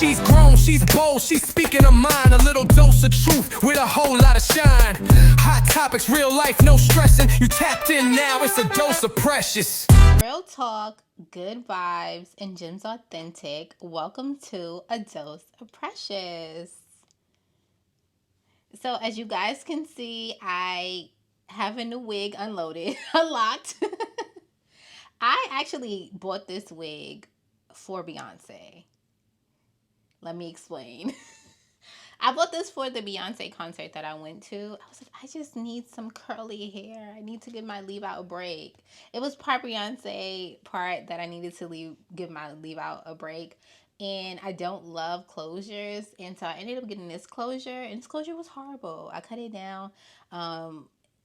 She's grown, she's bold, she's speaking her mind. A little dose of truth with a whole lot of shine. Hot topics, real life, no stressing. You tapped in now, it's a dose of precious. Real talk, good vibes, and gems authentic. Welcome to A Dose of Precious. So as you guys can see, I have a new wig unloaded a lot. I actually bought this wig for Beyonce. Let me explain. I bought this for the Beyonce concert that I went to. I was like, I just need some curly hair. I need to give my leave out a break. It was part Beyonce, part that I needed to give my leave out a break. And I don't love closures. And so I ended up getting this closure. And this closure was horrible. I cut it down.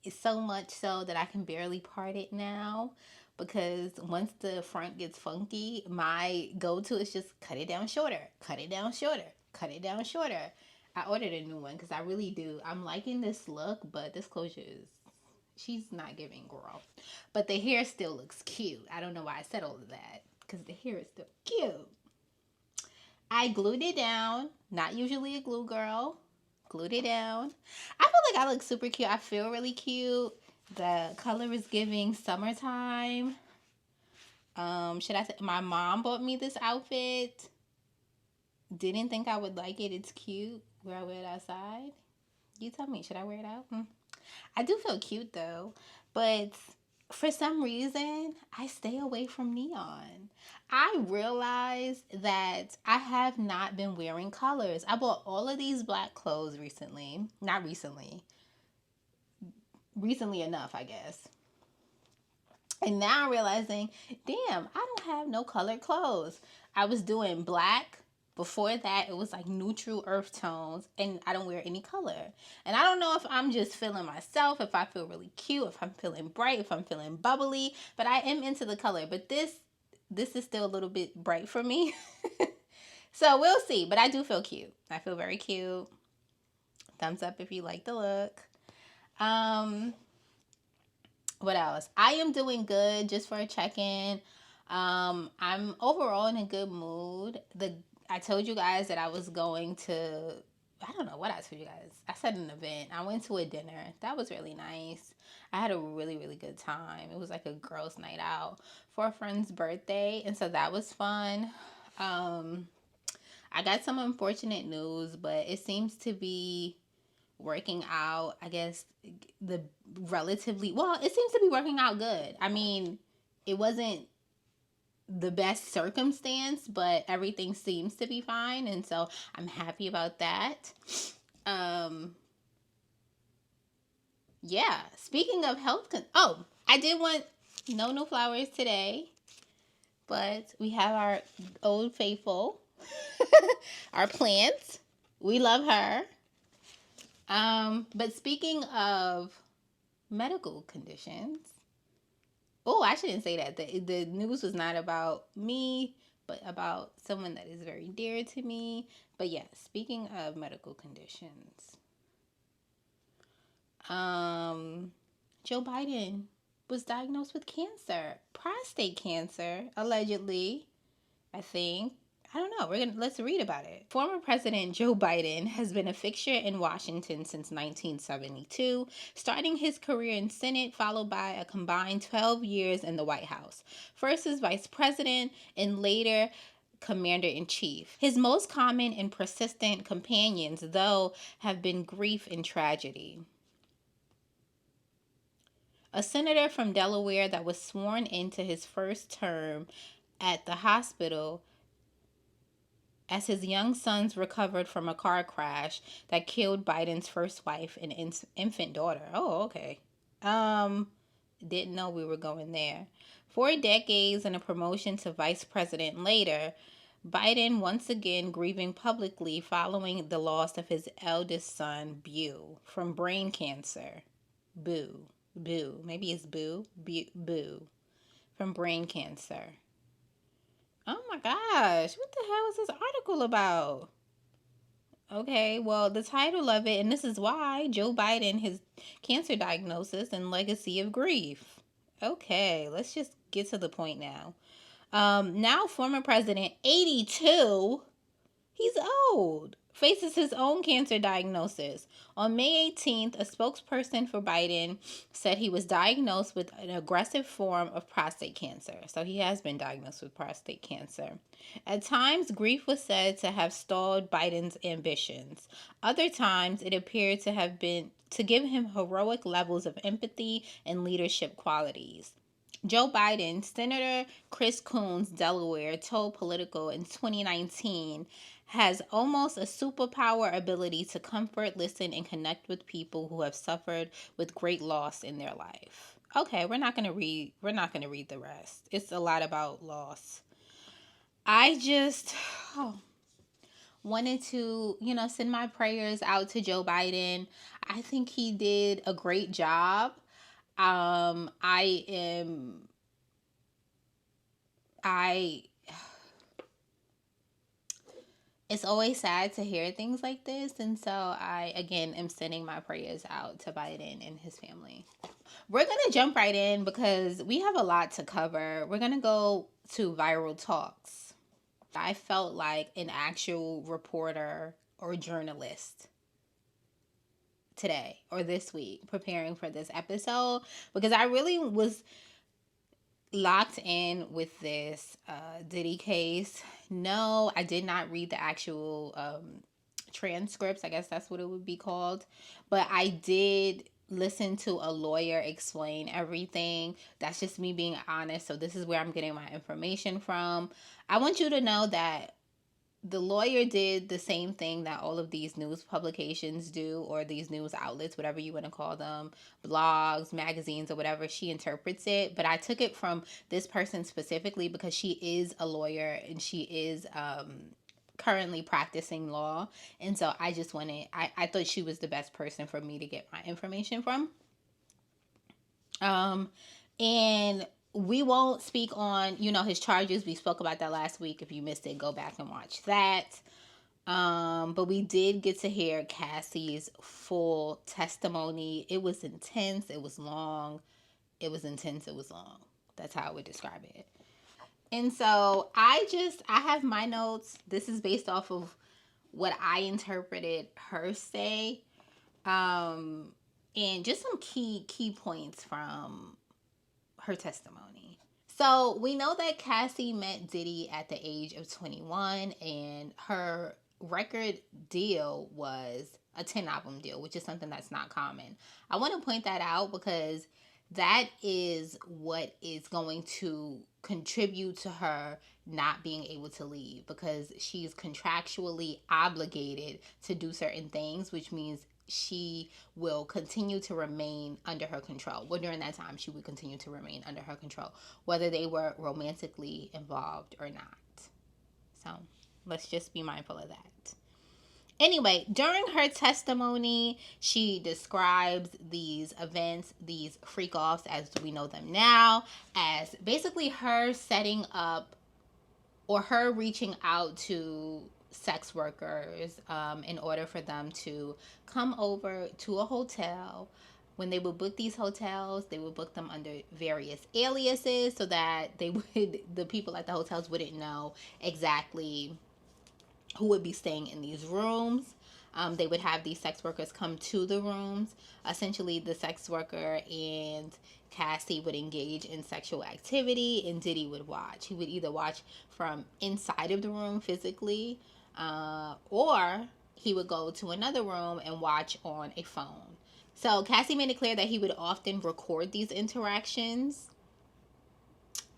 It's so much so that I can barely part it now. Because once the front gets funky, my go-to is just cut it down shorter. Cut it down shorter. Cut it down shorter. I ordered a new one because I really do. I'm liking this look, but this closure is, she's not giving girl. But the hair still looks cute. I don't know why I said all of that because the hair is still cute. I glued it down. Not usually a glue girl. Glued it down. I feel like I look super cute. I feel really cute. The color is giving summertime. Should I say my mom bought me this outfit? Didn't think I would like it. It's cute. Will I wear it outside? You tell me. Should I wear it out? I do feel cute though. But for some reason, I stay away from neon. I realized that I have not been wearing colors. I bought all of these black clothes recently. Not recently. Recently enough, I guess. And now I'm realizing, damn, I don't have no colored clothes. I was doing black. Before that, it was like neutral earth tones, and I don't wear any color. And I don't know if I'm just feeling myself, if I feel really cute, if I'm feeling bright, if I'm feeling bubbly, but I am into the color. But this is still a little bit bright for me. So we'll see, but I do feel cute. I feel very cute. Thumbs up if you like the look. What else? I am doing good, just for a check-in. I'm overall in a good mood. I told you guys that I was going to, I don't know what I told you guys. I said an event. I went to a dinner. That was really nice. I had a really, really good time. It was like a girls' night out for a friend's birthday. And so that was fun. I got some unfortunate news, but it seems to be working out. I guess it seems to be working out good. I mean, it wasn't the best circumstance, but everything seems to be fine, and so I'm happy about that. Yeah, speaking of health, I did want no new flowers today, but we have our old faithful, our plants. We love her. But speaking of medical conditions, I shouldn't say that. The news was not about me, but about someone that is very dear to me. But yeah, speaking of medical conditions, Joe Biden was diagnosed with cancer, prostate cancer, allegedly, I think. I don't know. Let's read about it. Former President Joe Biden has been a fixture in Washington since 1972, starting his career in Senate, followed by a combined 12 years in the White House. First as vice president and later commander-in-chief. His most common and persistent companions, though, have been grief and tragedy. A senator from Delaware that was sworn into his first term at the hospital as his young sons recovered from a car crash that killed Biden's first wife and infant daughter. Oh, okay. Didn't know we were going there. 4 decades and a promotion to vice president later, Biden once again grieving publicly following the loss of his eldest son, Beau, from brain cancer. Boo. Maybe it's Boo. Boo. From brain cancer. Oh my gosh, what the hell is this article about? Okay, well, the title of it, and this is why, Joe Biden, his cancer diagnosis and legacy of grief. Okay, let's just get to the point now. Now former president, 82, He's old. Faces his own cancer diagnosis. On May 18th, a spokesperson for Biden said he was diagnosed with an aggressive form of prostate cancer. So he has been diagnosed with prostate cancer. At times, grief was said to have stalled Biden's ambitions. Other times, it appeared to have been to give him heroic levels of empathy and leadership qualities. Joe Biden, Senator Chris Coons, Delaware, told Politico in 2019, has almost a superpower ability to comfort, listen, and connect with people who have suffered with great loss in their life. Okay, we're not gonna read the rest. It's a lot about loss. I just wanted to, send my prayers out to Joe Biden. I think he did a great job. It's always sad to hear things like this, and so I again am sending my prayers out to Biden and his family. We're gonna jump right in because we have a lot to cover. We're gonna go to viral talks. I felt like an actual reporter or journalist today or this week preparing for this episode because I really was locked in with this Diddy case. No, I did not read the actual transcripts. I guess that's what it would be called. But I did listen to a lawyer explain everything. That's just me being honest. So this is where I'm getting my information from. I want you to know that the lawyer did the same thing that all of these news publications do, or these news outlets, whatever you want to call them, blogs, magazines, or whatever. She interprets it. But I took it from this person specifically because she is a lawyer and she is currently practicing law. And so I just I thought she was the best person for me to get my information from. And we won't speak on, his charges. We spoke about that last week. If you missed it, go back and watch that. But we did get to hear Cassie's full testimony. It was intense. It was long. It was intense. It was long. That's how I would describe it. And so I have my notes. This is based off of what I interpreted her say. And just some key points from her testimony. So we know that Cassie met Diddy at the age of 21, and her record deal was a 10-album deal, which is something that's not common. I want to point that out because that is what is going to contribute to her not being able to leave, because she's contractually obligated to do certain things, which means she will continue to remain under her control. Well, during that time, she would continue to remain under her control, whether they were romantically involved or not. So let's just be mindful of that. Anyway, during her testimony, she describes these events, these freak-offs as we know them now, as basically her setting up or her reaching out to sex workers in order for them to come over to a hotel. When they would book these hotels, they would book them under various aliases so that the people at the hotels wouldn't know exactly who would be staying in these rooms. They would have these sex workers come to the rooms. Essentially, the sex worker and Cassie would engage in sexual activity, and Diddy would watch. He would either watch from inside of the room physically, or he would go to another room and watch on a phone. So Cassie made it clear that he would often record these interactions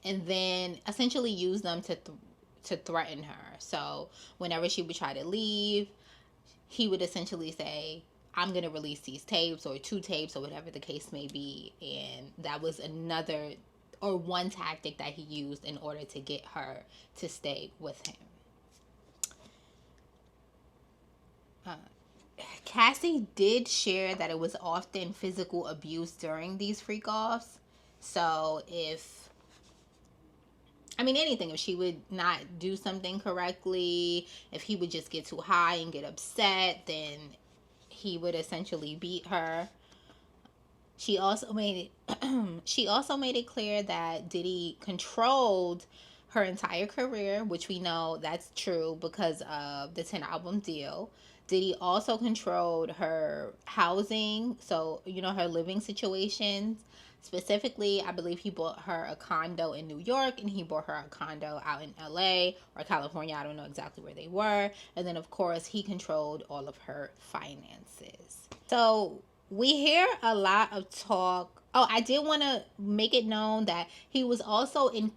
and then essentially use them to threaten her. So whenever she would try to leave, he would essentially say, I'm going to release these tapes or 2 tapes or whatever the case may be. And that was one tactic that he used in order to get her to stay with him. Cassie did share that it was often physical abuse during these freak-offs. So if she would not do something correctly, if he would just get too high and get upset, then he would essentially beat her. She also made it clear that Diddy controlled her entire career, which we know that's true because of the 10 album deal. Diddy also controlled her housing, so, you know, her living situations. Specifically, I believe he bought her a condo in New York and he bought her a condo out in LA or California. I don't know exactly where they were. And then, of course, he controlled all of her finances. So we hear a lot of talk. Oh, I did want to make it known that he was also in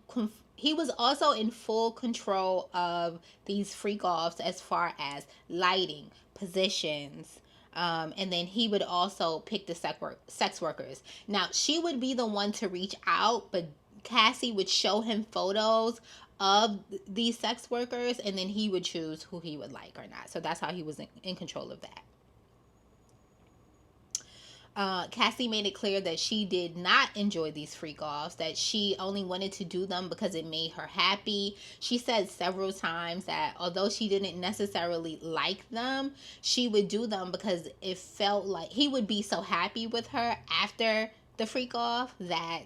full control of these freak offs as far as lighting, positions, and then he would also pick the sex workers. Now, she would be the one to reach out, but Cassie would show him photos of these sex workers, and then he would choose who he would like or not. So that's how he was in control of that. Cassie made it clear that she did not enjoy these freak offs, that she only wanted to do them because it made her happy. She said several times that although she didn't necessarily like them, she would do them because it felt like he would be so happy with her after the freak off that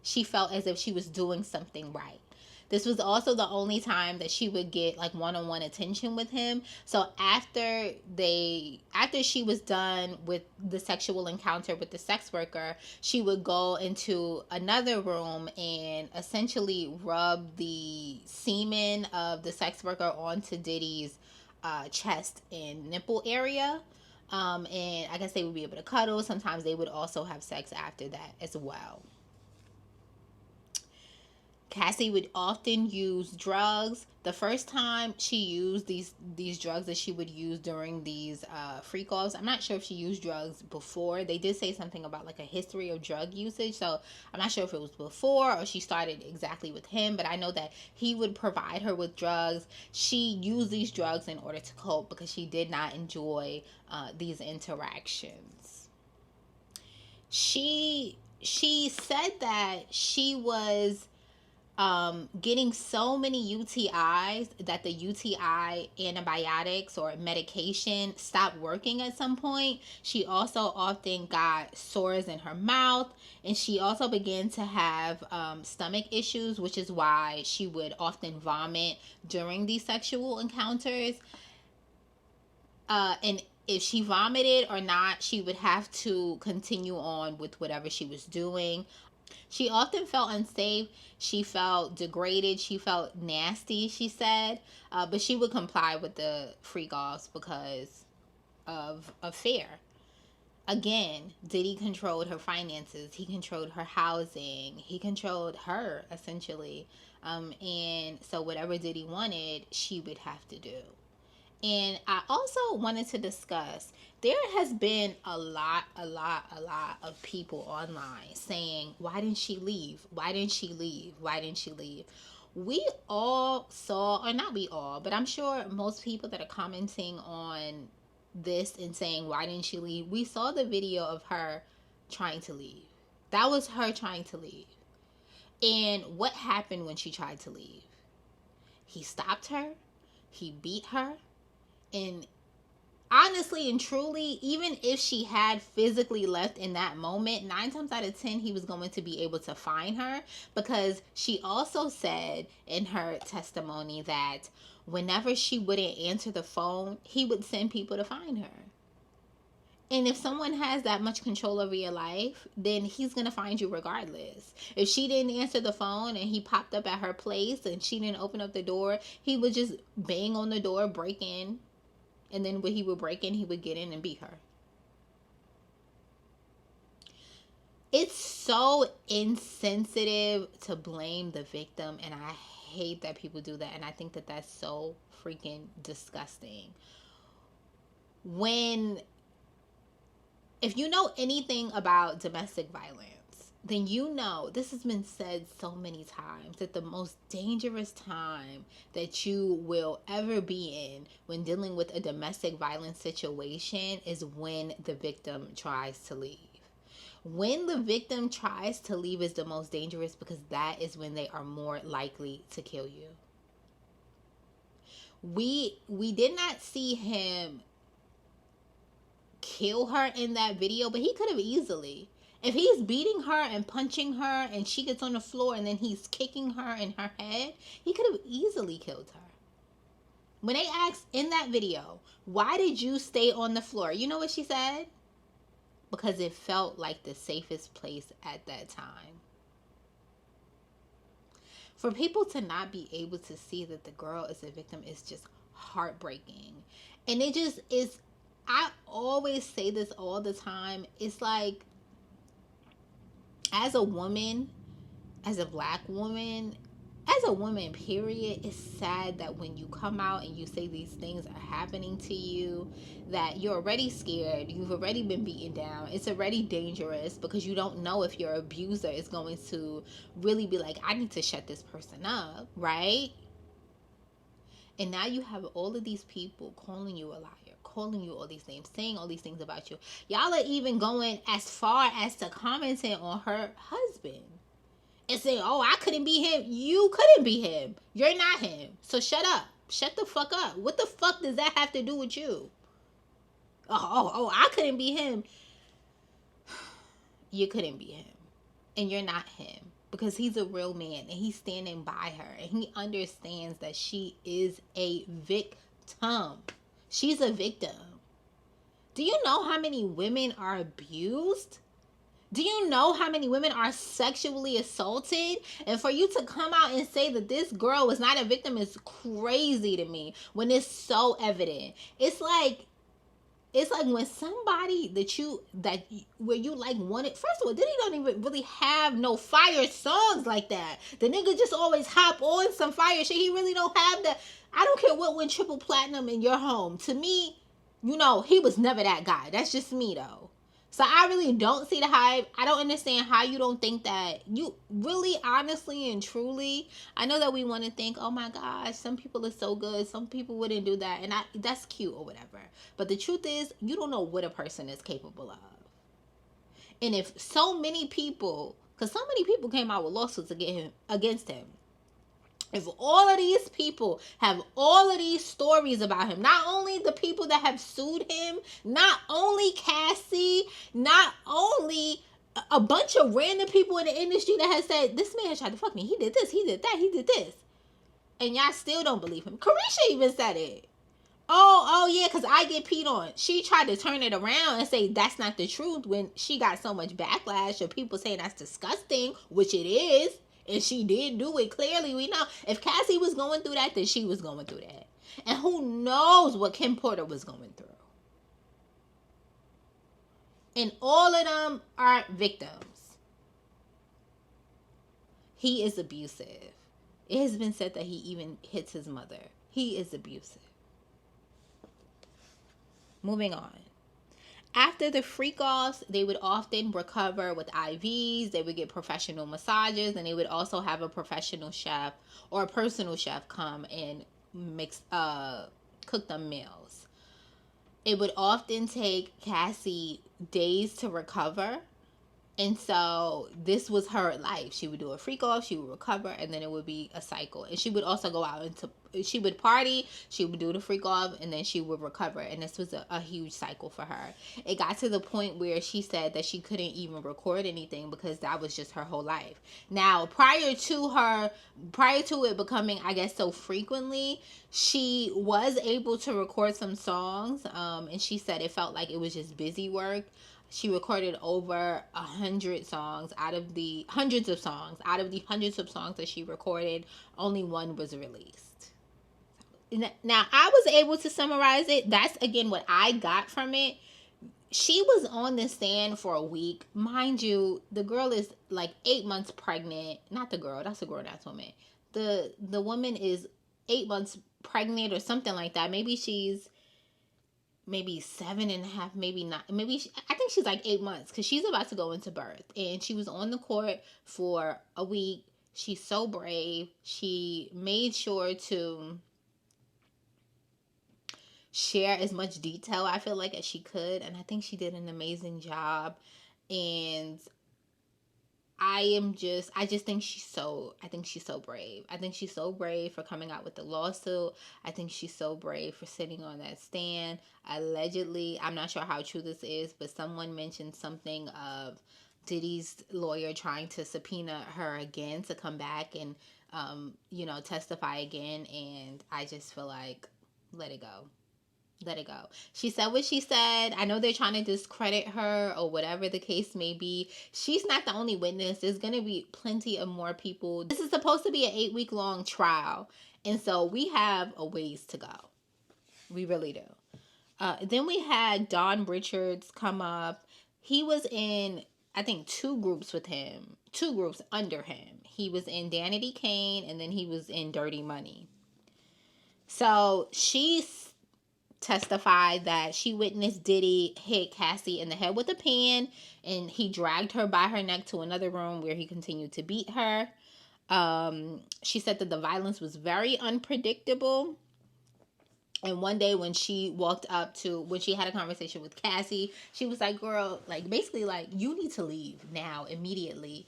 she felt as if she was doing something right. This was also the only time that she would get like one-on-one attention with him. So after she was done with the sexual encounter with the sex worker, she would go into another room and essentially rub the semen of the sex worker onto Diddy's chest and nipple area. And I guess they would be able to cuddle. Sometimes they would also have sex after that as well. Cassie would often use drugs. The first time she used these drugs that she would use during these freak offs, I'm not sure if she used drugs before. They did say something about like a history of drug usage, so I'm not sure if it was before or she started exactly with him, but I know that he would provide her with drugs. She used these drugs in order to cope because she did not enjoy these interactions. She said that she was getting so many UTIs that the UTI antibiotics or medication stopped working at some point. She also often got sores in her mouth, and she also began to have stomach issues, which is why she would often vomit during these sexual encounters. And if she vomited or not, she would have to continue on with whatever she was doing. She often felt unsafe. She felt degraded. She felt nasty, she said. But she would comply with the freak offs because of fear. Again, Diddy controlled her finances. He controlled her housing. He controlled her, essentially. And so whatever Diddy wanted, she would have to do. And I also wanted to discuss, there has been a lot of people online saying, why didn't she leave? Why didn't she leave? Why didn't she leave? We all saw, or not we all, but I'm sure most people that are commenting on this and saying, why didn't she leave? We saw the video of her trying to leave. That was her trying to leave. And what happened when she tried to leave? He stopped her. He beat her. And honestly and truly, even if she had physically left in that moment, 9 times out of 10, he was going to be able to find her, because she also said in her testimony that whenever she wouldn't answer the phone, he would send people to find her. And if someone has that much control over your life, then he's going to find you regardless. If she didn't answer the phone and he popped up at her place and she didn't open up the door, he would just bang on the door, break in. And then when he would break in, he would get in and beat her. It's so insensitive to blame the victim. And I hate that people do that. And I think that that's so freaking disgusting. If you know anything about domestic violence, then you know, this has been said so many times, that the most dangerous time that you will ever be in when dealing with a domestic violence situation is when the victim tries to leave. When the victim tries to leave is the most dangerous, because that is when they are more likely to kill you. We did not see him kill her in that video, but he could have easily. If he's beating her and punching her and she gets on the floor and then he's kicking her in her head, he could have easily killed her. When they asked in that video, why did you stay on the floor? You know what she said? Because it felt like the safest place at that time. For people to not be able to see that the girl is a victim is just heartbreaking. And it just is, I always say this all the time. It's like, as a woman, as a black woman, as a woman, period, it's sad that when you come out and you say these things are happening to you, that you're already scared, you've already been beaten down, it's already dangerous because you don't know if your abuser is going to really be like, I need to shut this person up, right? And now you have all of these people calling you a liar, calling you all these names, saying all these things about you. Y'all are even going as far as to commenting on her husband and say, oh, I couldn't be him. You couldn't be him. You're not him. So shut up. Shut the fuck up. What the fuck does that have to do with you? Oh, I couldn't be him. You couldn't be him. And you're not him. Because he's a real man and he's standing by her. And he understands that she is a victim. She's a victim. Do you know how many women are abused? Do you know how many women are sexually assaulted? And for you to come out and say that this girl was not a victim is crazy to me when it's so evident. It's like when somebody where you like wanted, first of all, Diddy don't even really have no fire songs like that. The nigga just always hop on some fire shit. He really don't have that. I don't care what went triple platinum in your home. To me, he was never that guy. That's just me though. So I really don't see the hype. I don't understand how you don't think that. You really, honestly and truly, I know that we want to think, oh my gosh, some people are so good. Some people wouldn't do that. And that's cute or whatever. But the truth is, you don't know what a person is capable of. And if so many people, because so many people came out with lawsuits against him. If all of these people have all of these stories about him, not only the people that have sued him, not only Cassie, not only a bunch of random people in the industry that has said, this man tried to fuck me. He did this, he did that, he did this. And y'all still don't believe him. Carisha even said it. Oh yeah, because I get peed on. She tried to turn it around and say that's not the truth when she got so much backlash of people saying that's disgusting, which it is. And she did do it. Clearly, we know. If Cassie was going through that, then she was going through that. And who knows what Kim Porter was going through. And all of them are victims. He is abusive. It has been said that he even hits his mother. He is abusive. Moving on. After the freak-offs, they would often recover with IVs. They would get professional massages, and they would also have a professional chef or a personal chef come and cook them meals. It would often take Cassie days to recover. And so this was her life. She would do a freak off, she would recover, and then it would be a cycle. And she would also go out she would party, she would do the freak off, and then she would recover. And this was a huge cycle for her. It got to the point where she said that she couldn't even record anything because that was just her whole life. Now, prior to it becoming, I guess, so frequently, she was able to record some songs. And she said it felt like it was just busy work. She recorded over 100 songs out of the hundreds of songs. Out of the hundreds of songs that she recorded, only one was released. Now, I was able to summarize it. That's, again, what I got from it. She was on the stand for a week. Mind you, the girl is like 8 months pregnant. Not the girl. That's a grown-ass woman. The woman is 8 months pregnant or something like that. Maybe she's maybe 7.5, maybe not. I think she's like 8 months because she's about to go into birth. And she was on the court for a week. She's so brave. She made sure to share as much detail, I feel like, as she could. And I think she did an amazing job. And I just think she's so brave. I think she's so brave for coming out with the lawsuit. I think she's so brave for sitting on that stand. Allegedly, I'm not sure how true this is, but someone mentioned something of Diddy's lawyer trying to subpoena her again to come back and, testify again. And I just feel like, let it go. Let it go. She said what she said. I know they're trying to discredit her or whatever the case may be. She's not the only witness. There's going to be plenty of more people. This is supposed to be an 8-week long trial. And so we have a ways to go. We really do. Then we had Don Richards come up. He was in, I think, 2 groups with him. 2 groups under him. He was in Danity Kane and then he was in Dirty Money. So she testified that she witnessed Diddy hit Cassie in the head with a pan and he dragged her by her neck to another room where he continued to beat her. She said that the violence was very unpredictable. And one day when she when she had a conversation with Cassie, she was like, girl, like, basically, like, you need to leave now, immediately.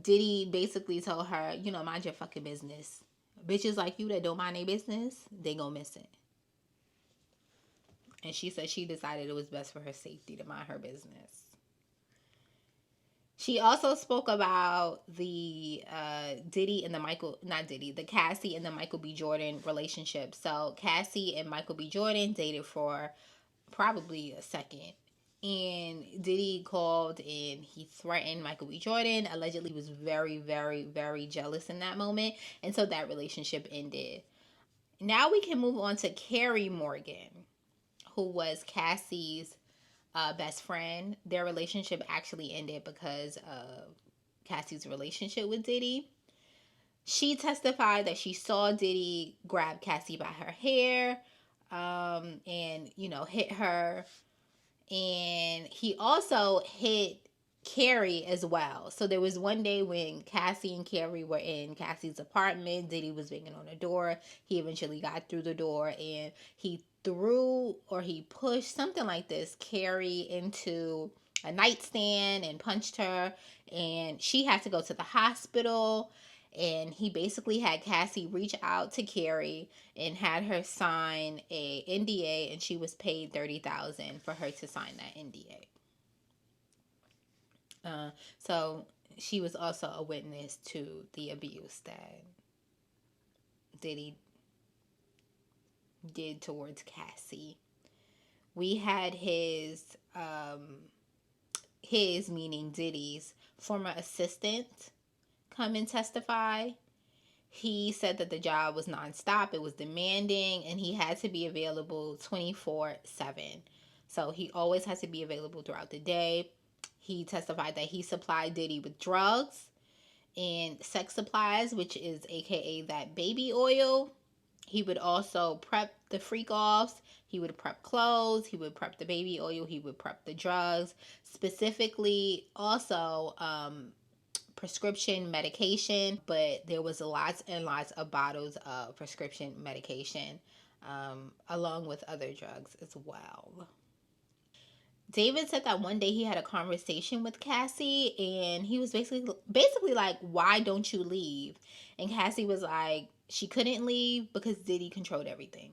Diddy basically told her, mind your fucking business. Bitches like you that don't mind their business, they go missing. And she said she decided it was best for her safety to mind her business. She also spoke about the the Cassie and the Michael B. Jordan relationship. So Cassie and Michael B. Jordan dated for probably a second. And Diddy called and he threatened Michael B. Jordan. Allegedly was very, very, very jealous in that moment. And so that relationship ended. Now we can move on to Carrie Morgan, who was Cassie's best friend. Their relationship actually ended because of Cassie's relationship with Diddy. She testified that she saw Diddy grab Cassie by her hair and, hit her. And he also hit Carrie as well. So there was one day when Cassie and Carrie were in Cassie's apartment. Diddy was banging on the door. He eventually got through the door and he pushed something like this, Carrie, into a nightstand and punched her. And she had to go to the hospital. And he basically had Cassie reach out to Carrie and had her sign a NDA, and she was paid $30,000 for her to sign that NDA. So she was also a witness to the abuse that Diddy did towards Cassie. We had his meaning Diddy's former assistant come and testify. He said that the job was nonstop, it was demanding, and he had to be available 24/7. So he always has to be available throughout the day. He testified that he supplied Diddy with drugs and sex supplies, which is aka that baby oil. He would also prep the freak offs. He would prep clothes. He would prep the baby oil. He would prep the drugs. Specifically, also, prescription medication, but there was lots and lots of bottles of prescription medication, along with other drugs as well. David said that one day he had a conversation with Cassie and he was basically like, why don't you leave? And Cassie was like, she couldn't leave because Diddy controlled everything.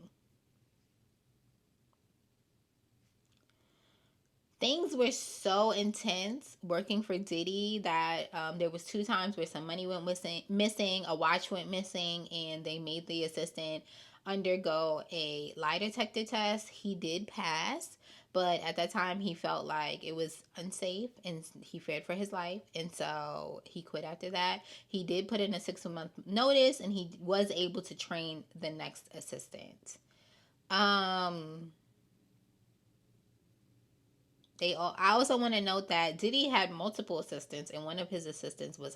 Things were so intense working for Diddy that there was 2 times where some money went missing, a watch went missing, and they made the assistant undergo a lie detector test. He did pass, but at that time he felt like it was unsafe and he feared for his life, and so he quit after that. He did put in a 6-month notice and he was able to train the next assistant. I also want to note that Diddy had multiple assistants and one of his assistants was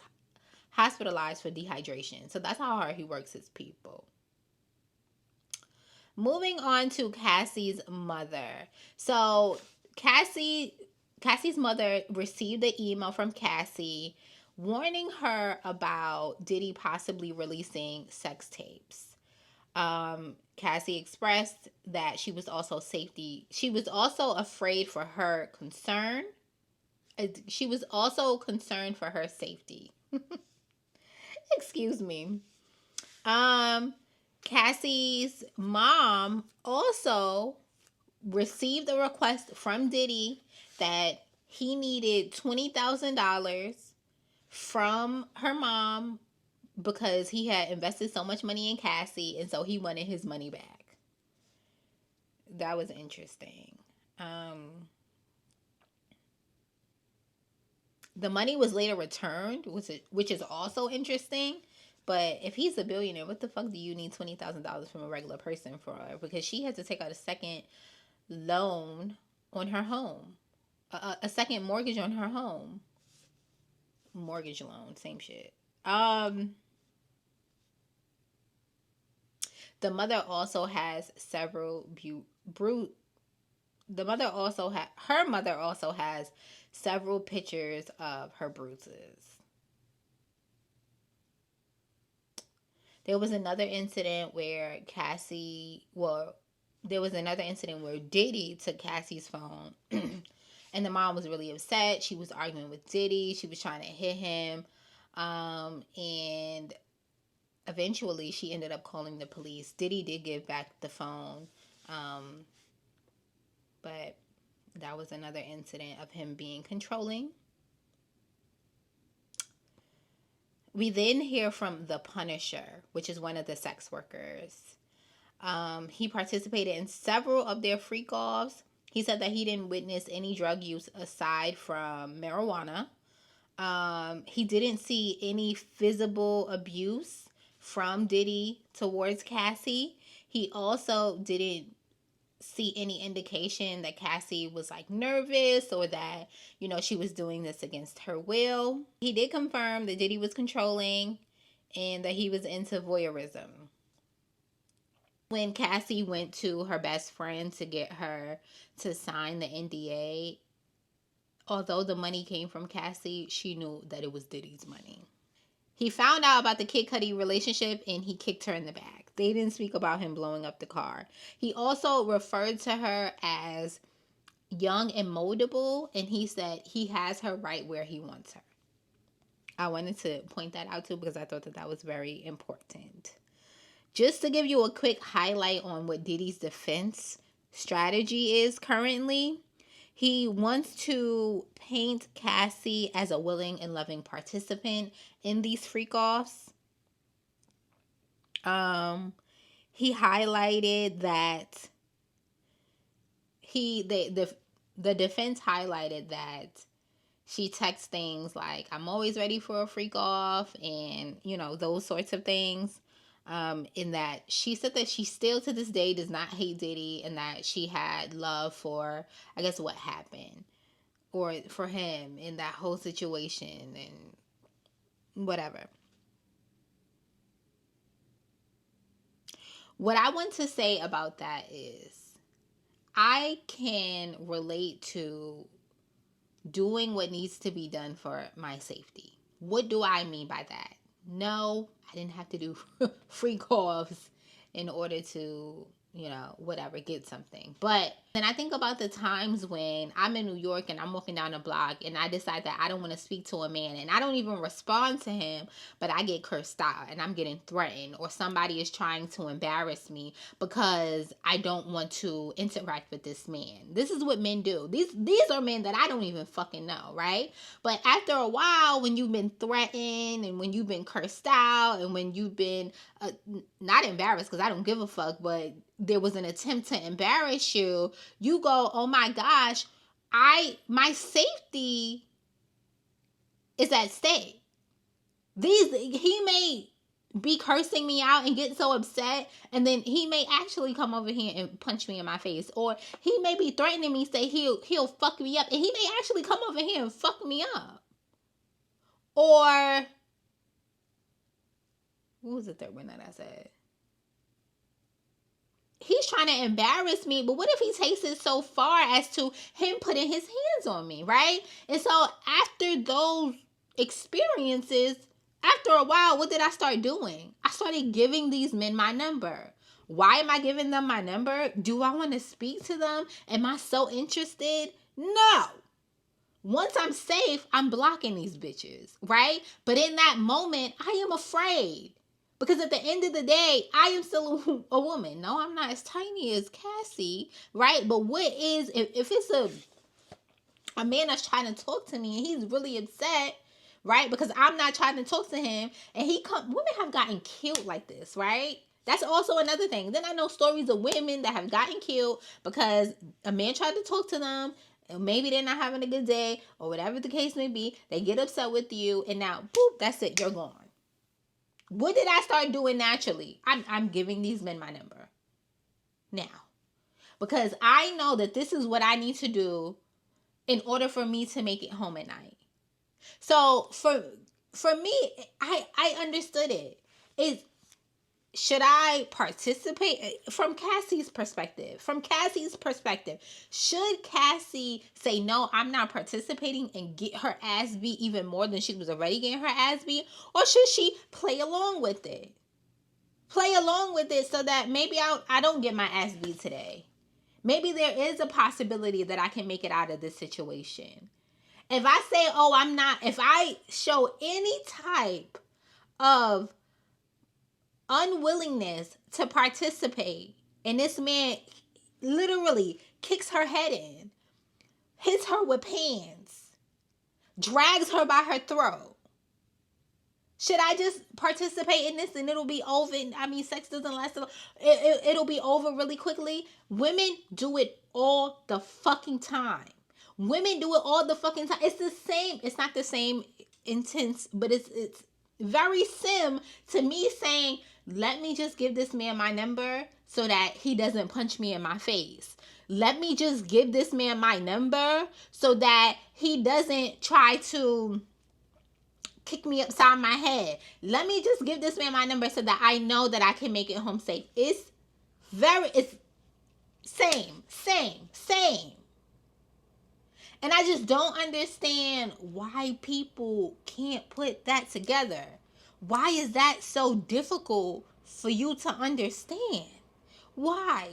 hospitalized for dehydration. So that's how hard he works his people. Moving on to Cassie's mother. So Cassie's mother received an email from Cassie warning her about Diddy possibly releasing sex tapes. Cassie expressed that she was also afraid for her concern. She was also concerned for her safety. Excuse me. Cassie's mom also received a request from Diddy that he needed $20,000 from her mom because he had invested so much money in Cassie, and so he wanted his money back. That was interesting. The money was later returned, which is also interesting. But if he's a billionaire, what the fuck do you need $20,000 from a regular person for? Because she had to take out a second loan on her home, a second mortgage on her home. Mortgage loan, same shit. The mother also has several her mother also has several pictures of her bruises. There was another incident where Diddy took Cassie's phone and the mom was really upset. She was arguing with Diddy. She was trying to hit him. And eventually she ended up calling the police. Diddy did give back the phone. But that was another incident of him being controlling. We then hear from the Punisher, which is one of the sex workers. He participated in several of their freak-offs. He said that he didn't witness any drug use aside from marijuana. He didn't see any visible abuse from Diddy towards Cassie. He also didn't see any indication that Cassie was like nervous or that, she was doing this against her will. He did confirm that Diddy was controlling and that he was into voyeurism. When Cassie went to her best friend to get her to sign the NDA, although the money came from Cassie, she knew that it was Diddy's money. He found out about the Kid Cudi relationship and he kicked her in the back. They didn't speak about him blowing up the car. He also referred to her as young and moldable, and he said he has her right where he wants her. I wanted to point that out too because I thought that was very important. Just to give you a quick highlight on what Diddy's defense strategy is currently, he wants to paint Cassie as a willing and loving participant in these freak-offs. He highlighted that the defense highlighted that she texts things like, "I'm always ready for a freak-off," and, those sorts of things. In that she said that she still to this day does not hate Diddy and that she had love for, I guess, what happened or for him in that whole situation and whatever. What I want to say about that is I can relate to doing what needs to be done for my safety. What do I mean by that? No, I didn't have to do freak-offs in order to, whatever, get something. But then I think about the times when I'm in New York and I'm walking down the block and I decide that I don't want to speak to a man and I don't even respond to him, but I get cursed out and I'm getting threatened or somebody is trying to embarrass me because I don't want to interact with this man. This is what men do. These are men that I don't even fucking know, right? But after a while, when you've been threatened and when you've been cursed out and when you've been not embarrassed because I don't give a fuck, but there was an attempt to embarrass you, you go, oh my gosh, my safety is at stake. He may be cursing me out and get so upset, and then he may actually come over here and punch me in my face, or he may be threatening me, say he'll fuck me up, and he may actually come over here and fuck me up. Or what was the third one that I said? He's trying to embarrass me, but what if he takes it so far as to him putting his hands on me, right? And so after those experiences, after a while, what did I start doing? I started giving these men my number. Why am I giving them my number? Do I want to speak to them? Am I so interested? No. Once I'm safe, I'm blocking these bitches, right? But in that moment, I am afraid. Because at the end of the day, I am still a woman. No, I'm not as tiny as Cassie, right? But what is, if it's A man that's trying to talk to me and he's really upset, right? Because I'm not trying to talk to him, and women have gotten killed like this, right? That's also another thing. Then I know stories of women that have gotten killed because a man tried to talk to them, and maybe they're not having a good day or whatever the case may be. They get upset with you, and now, boop, that's it. You're gone. What did I start doing naturally? I'm giving these men my number now, because I know that this is what I need to do in order for me to make it home at night. So for me, I understood it. Should I participate from Cassie's perspective? Should Cassie say, no, I'm not participating and get her ass beat even more than she was already getting her ass beat? Or should she play along with it? Play along with it so that maybe I don't get my ass beat today. Maybe there is a possibility that I can make it out of this situation. If I say, if I show any type of unwillingness to participate, and this man literally kicks her head in, hits her with pants, drags her by her throat, should I just participate in this and it'll be over? I mean, sex doesn't last. It'll be over really quickly. Women do it all the fucking time. Women do it all the fucking time. It's the same. It's not the same intense, but it's very sim to me saying, let me just give this man my number so that he doesn't punch me in my face. Let me just give this man my number so that he doesn't try to kick me upside my head. Let me just give this man my number so that I know that I can make it home safe. It's same. And I just don't understand why people can't put that together. Why is that so difficult for you to understand? Why?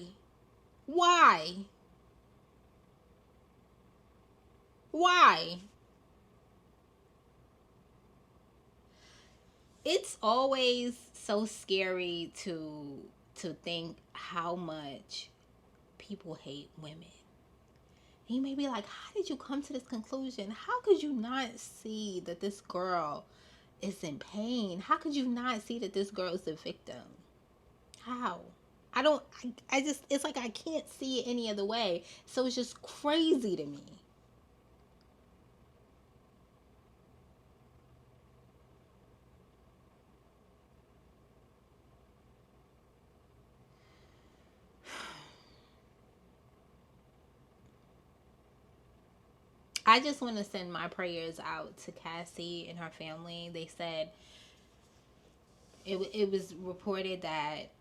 It's always so scary to think how much people hate women. And you may be like, how did you come to this conclusion? How could you not see that this girl is in pain? How could you not see that this girl is a victim? How? It's like I can't see it any other way. So it's just crazy to me. I just want to send my prayers out to Cassie and her family. They said it was reported that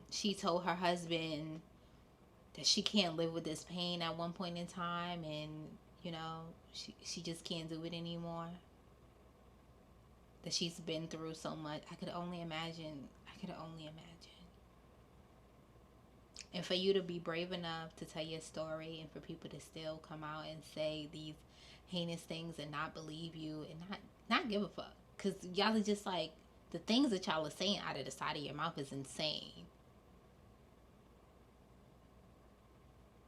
she told her husband that she can't live with this pain at one point in time, and she just can't do it anymore. That she's been through so much. I could only imagine. And for you to be brave enough to tell your story, and for people to still come out and say these heinous things and not believe you and not give a fuck. Because y'all are just like, the things that y'all are saying out of the side of your mouth is insane.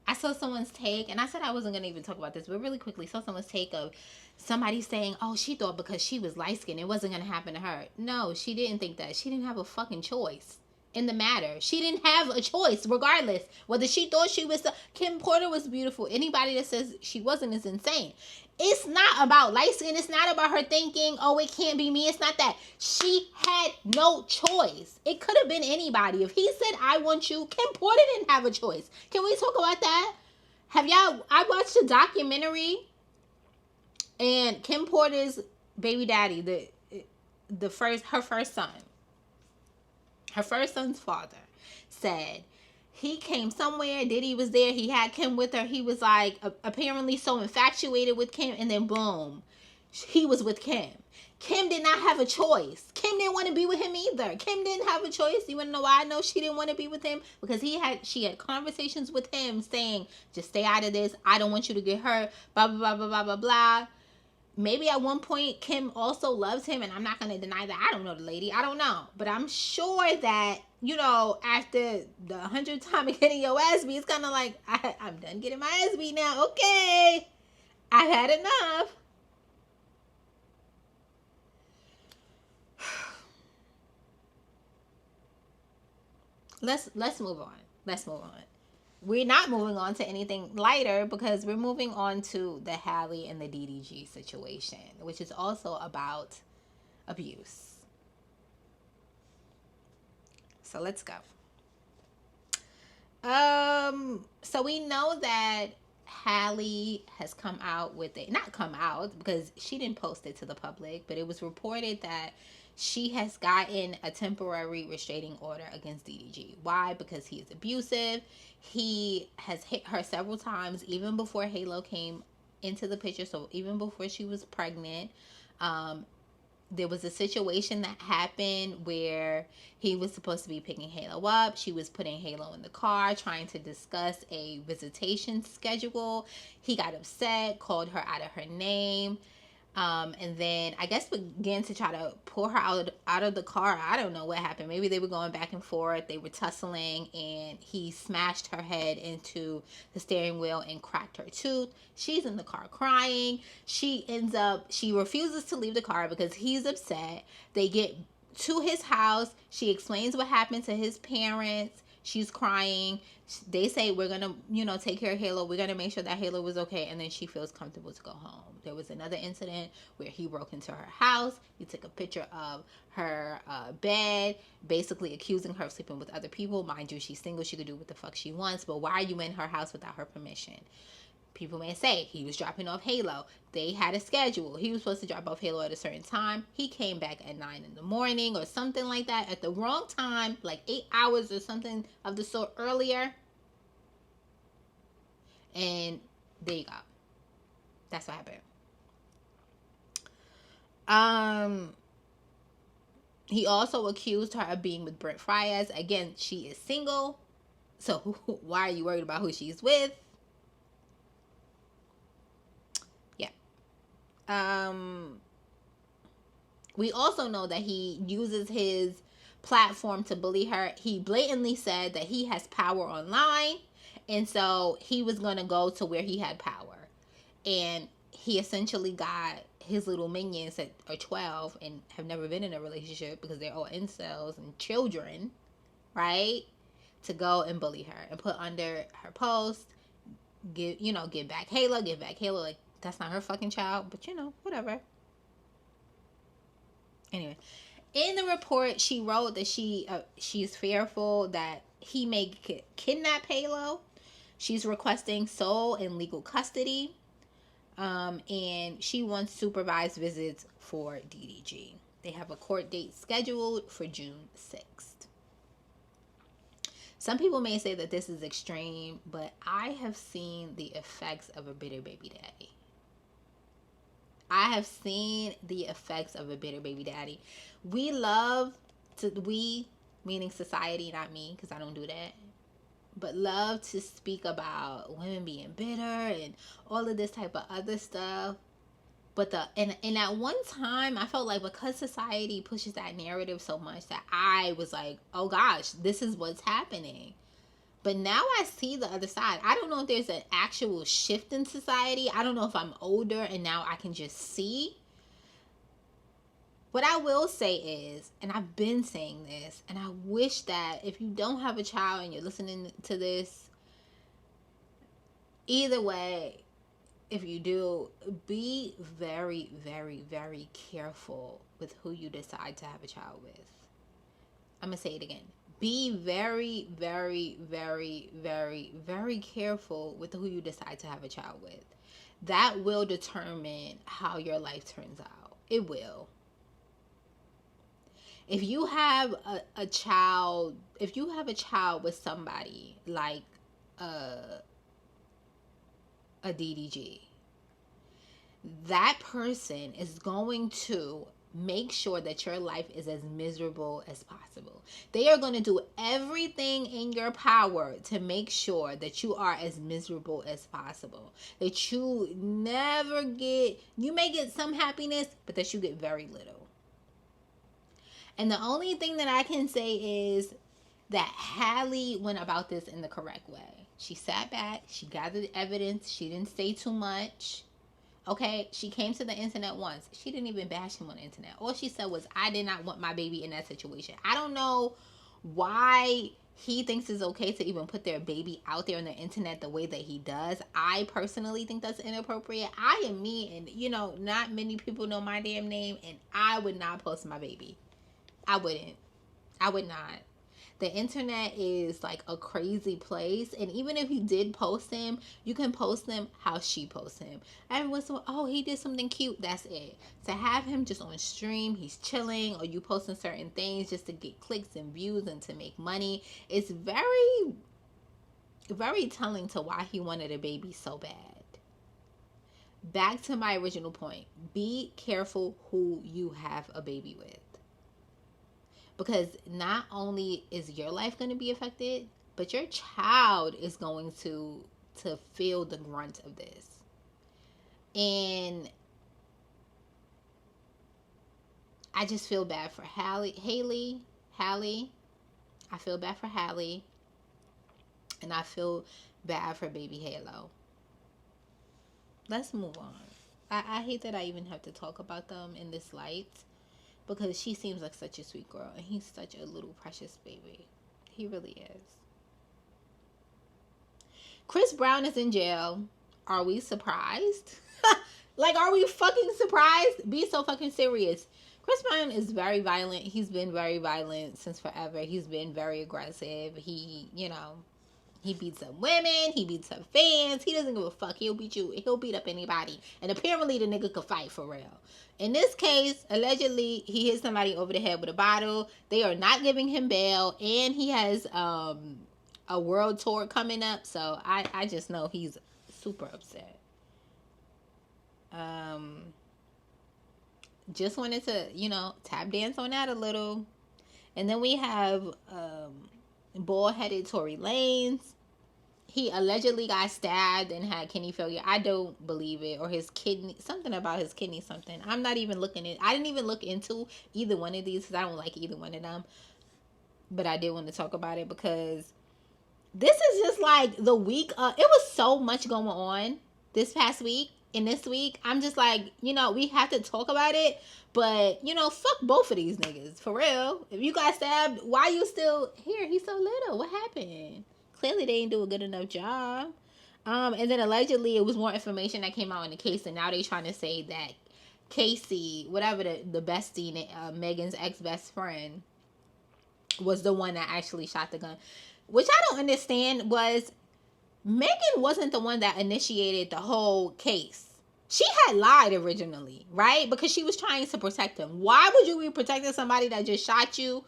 I saw someone's take, and I said I wasn't going to even talk about this, but really quickly, saw someone's take of somebody saying, oh, she thought because she was light-skinned, it wasn't going to happen to her. No, she didn't think that. She didn't have a fucking choice in the matter. She didn't have a choice, regardless. Whether she thought she was... Kim Porter was beautiful. Anybody that says she wasn't is insane. It's not about light skin. It's not about her thinking, oh, it can't be me. It's not that. She had no choice. It could have been anybody. If he said, I want you, Kim Porter didn't have a choice. Can we talk about that? I watched a documentary, and Kim Porter's baby daddy, her first son, her first son's father, said he came somewhere, Diddy was there, he had Kim with her, he was like apparently so infatuated with Kim, and then boom, he was with Kim. Kim did not have a choice. Kim didn't want to be with him either. Kim didn't have a choice. You want to know why I know she didn't want to be with him? Because she had conversations with him saying, just stay out of this, I don't want you to get hurt, blah blah blah blah blah blah blah. Maybe at one point Kim also loves him, and I'm not going to deny that. I don't know the lady. I don't know. But I'm sure that, after the 100th time of getting your ass beat, it's kind of like, I'm done getting my ass beat now. Okay. I've had enough. Let's move on. Let's move on. We're not moving on to anything lighter because we're moving on to the Hailey and the DDG situation, which is also about abuse. So let's go. So we know that Hailey has come out with it. Not come out because she didn't post it to the public, but it was reported that she has gotten a temporary restraining order against DDG. Why? Because he is abusive. He has hit her several times, even before Halo came into the picture. So even before she was pregnant, there was a situation that happened where he was supposed to be picking Halo up. She was putting Halo in the car, trying to discuss a visitation schedule. He got upset, called her out of her name. And then I guess began to try to pull her out of the car. I don't know what happened. Maybe they were going back and forth. They were tussling, and he smashed her head into the steering wheel and cracked her tooth. She's in the car crying. She refuses to leave the car because he's upset. They get to his house. She explains what happened to his parents. She's crying. They say, we're going to, take care of Halo. We're going to make sure that Halo was okay. And then she feels comfortable to go home. There was another incident where he broke into her house. He took a picture of her bed, basically accusing her of sleeping with other people. Mind you, she's single. She could do what the fuck she wants. But why are you in her house without her permission? People may say he was dropping off Halo. They had a schedule. He was supposed to drop off Halo at a certain time. He came back at 9 in the morning or something like that at the wrong time, like 8 hours or something of the sort earlier. And there you go. That's what happened. He also accused her of being with Brent Fryas. Again, she is single. So why are you worried about who she's with? We also know that he uses his platform to bully her. He blatantly said that he has power online, and so he was going to go to where he had power. And he essentially got his little minions that are 12 and have never been in a relationship because they're all incels and children, right? To go and bully her and put under her post, give back Halo, like, that's not her fucking child, but whatever. Anyway, in the report, she wrote that she's fearful that he may kidnap Halo. She's requesting sole and legal custody, and she wants supervised visits for DDG. They have a court date scheduled for June 6th. Some people may say that this is extreme, but I have seen the effects of a bitter baby daddy. I have seen the effects of a bitter baby daddy. We meaning society, not me, because I don't do that, but love to speak about women being bitter and all of this type of other stuff. But and at one time, I felt like because society pushes that narrative so much that I was like, oh gosh, this is what's happening. But now I see the other side. I don't know if there's an actual shift in society. I don't know if I'm older and now I can just see. What I will say is, and I've been saying this, and I wish that if you don't have a child and you're listening to this, either way, if you do, be very, very, very careful with who you decide to have a child with. I'm going to say it again. Be very, very, very, very, very careful with who you decide to have a child with. That will determine how your life turns out. It will. If you have a child with somebody like a DDG, that person is going to make sure that your life is as miserable as possible. They are going to do everything in your power to make sure that you are as miserable as possible. That you may get some happiness, but that you get very little. And the only thing that I can say is that Hailey went about this in the correct way. She sat back, she gathered evidence, she didn't say too much. Okay, she came to the internet once. She didn't even bash him on the internet. All she said was, I did not want my baby in that situation. I don't know why he thinks it's okay to even put their baby out there on the internet the way that he does. I personally think that's inappropriate. I am me, and not many people know my damn name, and I would not post my baby. I wouldn't. I would not. The internet is like a crazy place, and even if you did post him, you can post him how she posts him. Everyone's so, oh, he did something cute, that's it. To have him just on stream, he's chilling, or you posting certain things just to get clicks and views and to make money, it's very, very telling to why he wanted a baby so bad. Back to my original point, be careful who you have a baby with. Because not only is your life going to be affected, but your child is going to feel the grunt of this. And I just feel bad for Hailey. I feel bad for Hailey. And I feel bad for baby Halo. Let's move on. I hate that I even have to talk about them in this light. Because she seems like such a sweet girl. And he's such a little precious baby. He really is. Chris Brown is in jail. Are we surprised? Like, are we fucking surprised? Be so fucking serious. Chris Brown is very violent. He's been very violent since forever. He's been very aggressive. He beats up women. He beats up fans. He doesn't give a fuck. He'll beat you. He'll beat up anybody. And apparently the nigga could fight for real. In this case, allegedly, he hit somebody over the head with a bottle. They are not giving him bail. And he has a world tour coming up. So I just know he's super upset. Just wanted to, tap dance on that a little. And then we have bald-headed Tory Lanez. He allegedly got stabbed and had kidney failure. I don't believe it. Or his kidney, something about his kidney, something. I'm not even looking at, I didn't even look into either one of these because I don't like either one of them. But I did want to talk about it because this is just like the week. It was so much going on this past week. And this week, I'm just like, we have to talk about it. But, fuck both of these niggas. For real. If you got stabbed, why you still here? He's so little. What happened? Clearly, they didn't do a good enough job. And then allegedly, it was more information that came out in the case. And now they're trying to say that Casey, whatever the bestie, Megan's ex-best friend, was the one that actually shot the gun. Which I don't understand was Megan wasn't the one that initiated the whole case. She had lied originally, right? Because she was trying to protect him. Why would you be protecting somebody that just shot you?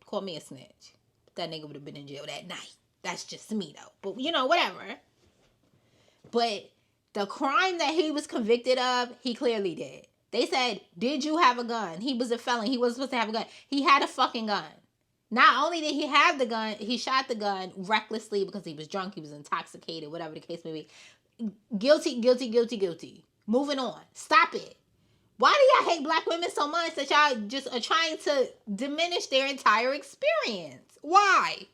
Call me a snitch. That nigga would have been in jail that night. That's just me, though. But, whatever. But the crime that he was convicted of, he clearly did. They said, did you have a gun? He was a felon. He wasn't supposed to have a gun. He had a fucking gun. Not only did he have the gun, he shot the gun recklessly because he was drunk, he was intoxicated, whatever the case may be. Guilty, guilty, guilty, guilty. Moving on. Stop it. Why do y'all hate black women so much that y'all just are trying to diminish their entire experience? Why?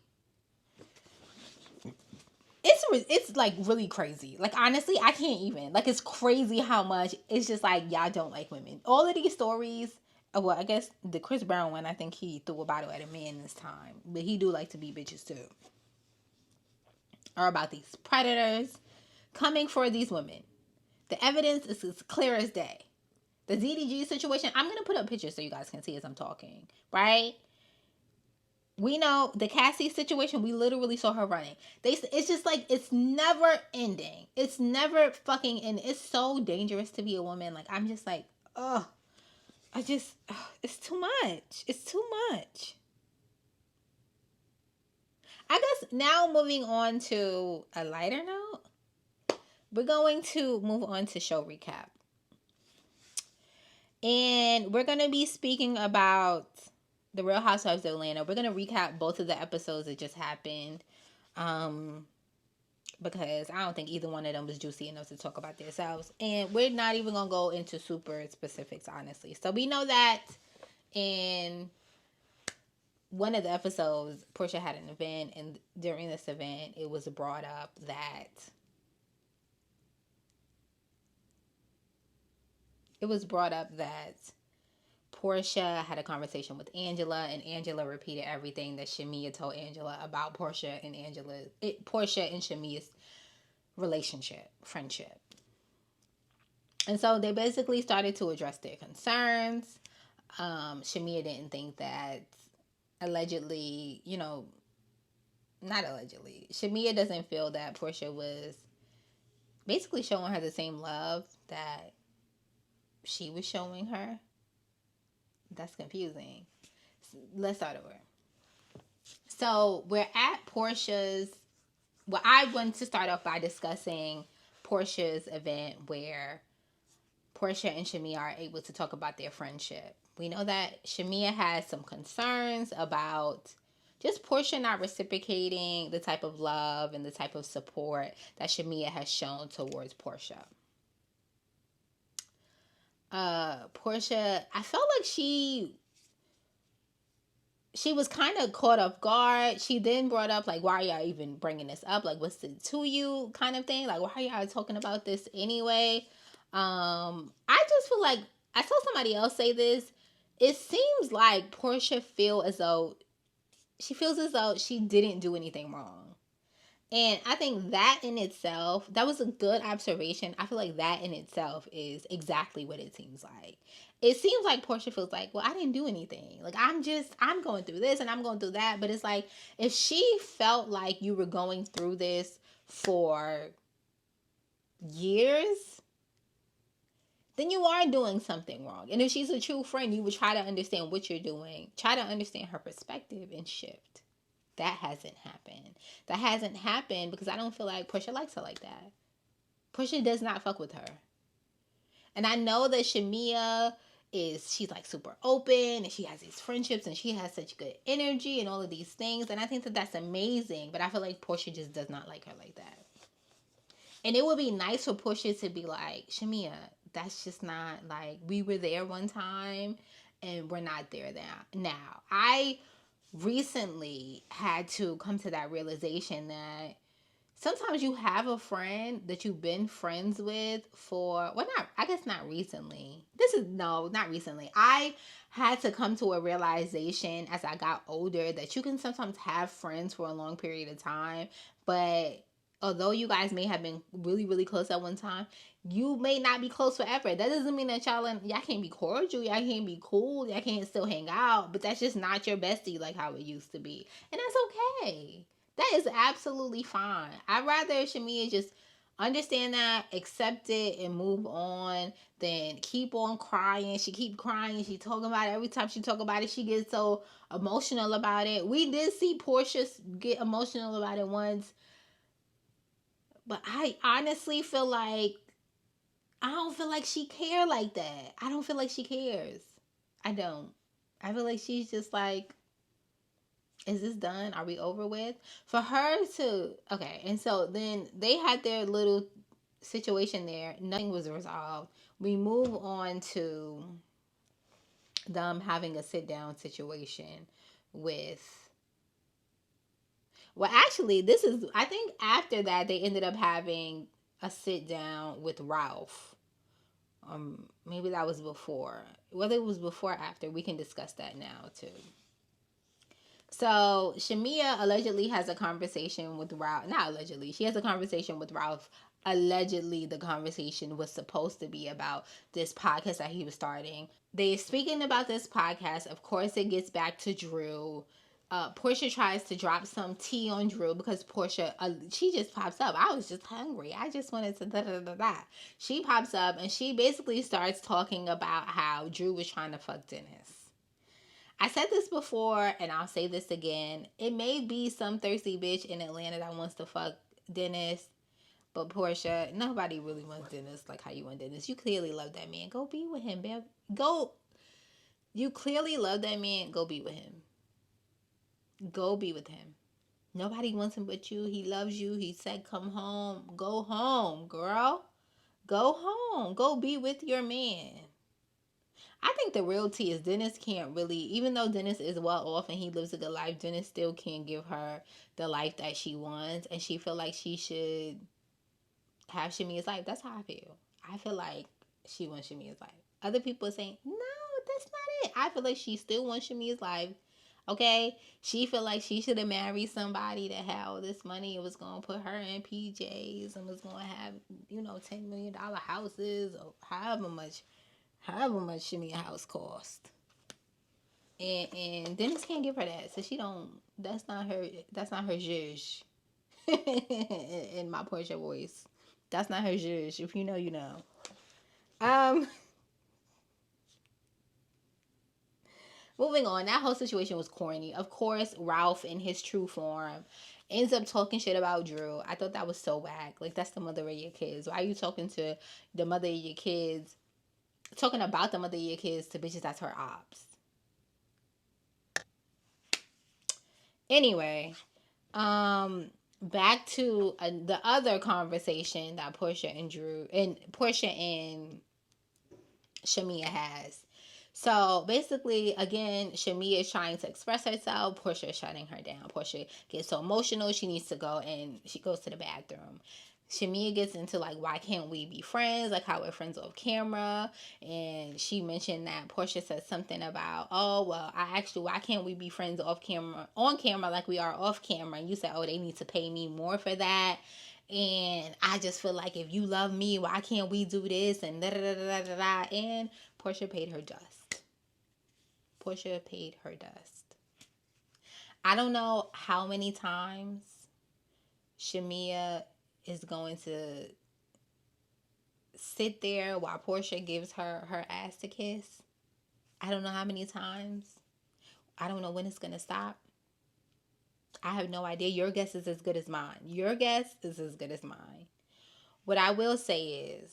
It's like really crazy. Like, honestly, I can't even. Like, it's crazy how much it's just like y'all don't like women. All of these stories, well, I guess the Chris Brown one, I think he threw a bottle at a man this time. But he do like to be bitches too. Are about these predators coming for these women. The evidence is as clear as day. The DDG situation, I'm going to put up pictures so you guys can see as I'm talking, right? We know the Cassie situation, we literally saw her running. It's just like, it's never ending. It's never fucking ending. It's so dangerous to be a woman. Like, I'm just like, it's too much. It's too much. I guess now moving on to a lighter note, we're going to move on to show recap. And we're going to be speaking about the Real Housewives of Atlanta. We're going to recap both of the episodes that just happened. Because I don't think either one of them was juicy enough to talk about themselves. And we're not even going to go into super specifics, honestly. So we know that in one of the episodes, Portia had an event, and during this event, it was brought up that Portia had a conversation with Angela, and Angela repeated everything that Shamea told Angela about Portia and Shamea's relationship, friendship. And so they basically started to address their concerns. Shamea didn't think that allegedly, not allegedly, Shamea doesn't feel that Portia was basically showing her the same love that she was showing her. That's confusing. Let's start over. So we're at Portia's. Well, I want to start off by discussing Portia's event where Portia and Shamea are able to talk about their friendship. We know that Shamea has some concerns about just Portia not reciprocating the type of love and the type of support that Shamea has shown towards Portia. Portia, I felt like she was kind of caught off guard. She then brought up, like, why are y'all even bringing this up? Like, what's it to you kind of thing? Like, why are y'all talking about this anyway? I just feel like, I saw somebody else say this. It seems like Portia feels as though she didn't do anything wrong. And I think that in itself, that was a good observation. I feel like that in itself is exactly what it seems like. It seems like Portia feels like, well, I didn't do anything. Like, I'm going through this and I'm going through that. But it's like, if she felt like you were going through this for years, then you are doing something wrong. And if she's a true friend, you would try to understand what you're doing, try to understand her perspective and shift. That hasn't happened. That hasn't happened because I don't feel like Portia likes her like that. Portia does not fuck with her. And I know that Shamea she's like super open and she has these friendships and she has such good energy and all of these things. And I think that that's amazing. But I feel like Portia just does not like her like that. And it would be nice for Portia to be like, Shamea, that's just not, like, we were there one time and we're not there now. I recently had to come to that realization that sometimes you have a friend that you've been friends with for, well, not recently. Not recently. I had to come to a realization as I got older that you can sometimes have friends for a long period of time, but although you guys may have been really, really close at one time, you may not be close forever. That doesn't mean that y'all can't be cordial, y'all can't be cool, y'all can't still hang out, but that's just not your bestie like how it used to be. And that's okay. That is absolutely fine. I'd rather Shamea just understand that, accept it, and move on than keep on crying. She keep crying. She talking about it. Every time she talk about it, she gets so emotional about it. We did see Portia get emotional about it once. But I honestly feel like I don't feel like she cared like that. I don't feel like she cares. I don't. I feel like she's just like, is this done? Are we over with? For her to, okay. And so then they had their little situation there. Nothing was resolved. We move on to them having a sit down situation with, well, actually, I think after that, they ended up having a sit down with Ralph. Maybe that was before. Whether it was before or after, we can discuss that now, too. So, Shamea allegedly has a conversation with Ralph. Not allegedly. She has a conversation with Ralph. Allegedly, the conversation was supposed to be about this podcast that he was starting. They're speaking about this podcast. Of course, it gets back to Drew. Portia tries to drop some tea on Drew because Portia, she just pops up. I was just hungry. I just wanted to da-da-da-da. She pops up and she basically starts talking about how Drew was trying to fuck Dennis. I said this before and I'll say this again. It may be some thirsty bitch in Atlanta that wants to fuck Dennis, but Portia, nobody really wants Dennis like how you want Dennis. You clearly love that man. Go be with him, babe. Go. You clearly love that man. Go be with him. Go be with him. Nobody wants him but you. He loves you. He said, come home. Go home, girl. Go home. Go be with your man. I think the real tea is Dennis can't really, even though Dennis is well off and he lives a good life, Dennis still can't give her the life that she wants, and she feel like she should have Shamia's life. That's how I feel. I feel like she wants Shamia's life. Other people are saying, no, that's not it. I feel like she still wants Shamia's life. Okay? She feel like she should have married somebody that had all this money and was going to put her in PJs and was going to have, $10 million houses or however much Shamia house cost. And Dennis can't give her that. So she don't, that's not her zhuzh. In my Portia voice. That's not her zhuzh. If you know, you know. Moving on. That whole situation was corny. Of course, Ralph in his true form ends up talking shit about Drew. I thought that was so whack. Like, that's the mother of your kids. Why are you talking to the mother of your kids? Talking about the mother of your kids to bitches that's her ops. Anyway, back to the other conversation that Portia and Shamia has. So basically, again, Shamia is trying to express herself. Portia is shutting her down. Portia gets so emotional, she needs to go, and she goes to the bathroom. Shamia gets into like, why can't we be friends? Like how we're friends off camera. And she mentioned that Portia said something about, oh, well, I asked you, why can't we be friends on camera like we are off camera? And you said, oh, they need to pay me more for that. And I just feel like if you love me, why can't we do this? And da da da da da da. And Portia paid her dust. Portia paid her dust. I don't know how many times Shamia is going to sit there while Portia gives her ass to kiss. I don't know how many times. I don't know when it's going to stop. I have no idea. Your guess is as good as mine. Your guess is as good as mine. What I will say is,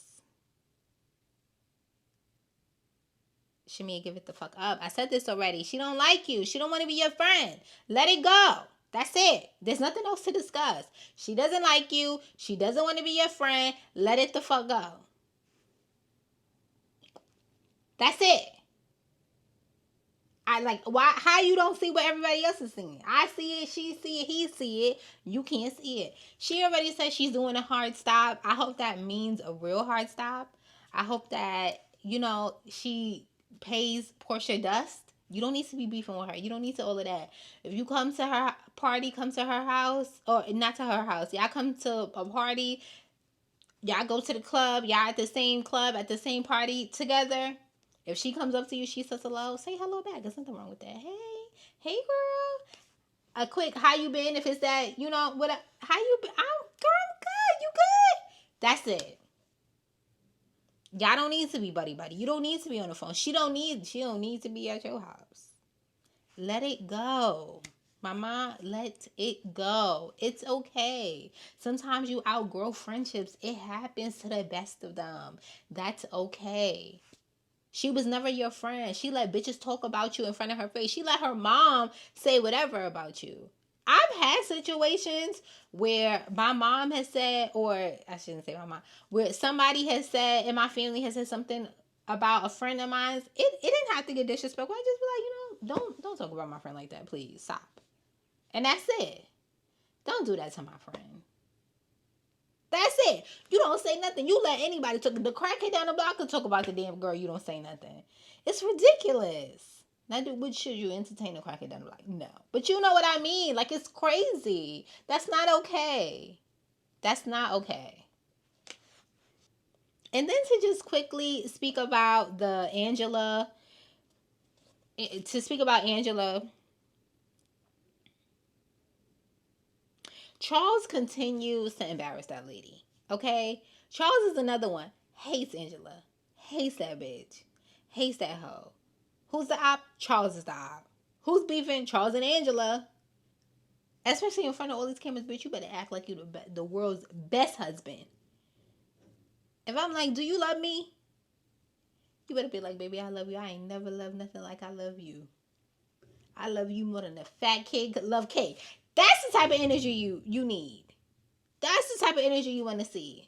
Shamia, give it the fuck up. I said this already. She don't like you. She don't want to be your friend. Let it go. That's it. There's nothing else to discuss. She doesn't like you. She doesn't want to be your friend. Let it the fuck go. That's it. I like how you don't see what everybody else is seeing. I see it, she see it, he see it. You can't see it. She already said she's doing a hard stop. I hope that means a real hard stop. I hope that, she pays Portia dust. You don't need to be beefing with her. You don't need to all of that. If you come to her party, come to her house, or not to her house. Y'all come to a party. Y'all go to the club. Y'all at the same club, at the same party together. If she comes up to you, she says hello, say hello back. There's nothing wrong with that. Hey girl. A quick, how you been? If it's that, how you been? Girl, I'm good. You good? That's it. Y'all don't need to be buddy. You don't need to be on the phone. She don't need to be at your house. Let it go. Mama, let it go. It's okay. Sometimes you outgrow friendships. It happens to the best of them. That's okay. She was never your friend. She let bitches talk about you in front of her face. She let her mom say whatever about you. I've had situations where my mom has said, or I shouldn't say my mom, where somebody has said, and my family has said something about a friend of mine. It didn't have to get disrespectful. I just be like, don't talk about my friend like that. Please stop. And that's it. Don't do that to my friend. That's it. You don't say nothing. You let anybody talk. The crackhead down the block could talk about the damn girl. You don't say nothing. It's ridiculous. Now, should you entertain the crackhead down the block? No. But you know what I mean. Like, it's crazy. That's not okay. That's not okay. And then to just quickly speak about Angela. Charles continues to embarrass that lady. Okay? Charles is another one. Hates Angela. Hates that bitch. Hates that hoe. Who's the op? Charles is the op. Who's beefing? Charles and Angela. Especially in front of all these cameras, bitch, you better act like you the world's best husband. If I'm like, do you love me? You better be like, baby, I love you. I ain't never loved nothing like I love you. I love you more than a fat kid could love cake. That's the type of energy you need. That's the type of energy you want to see.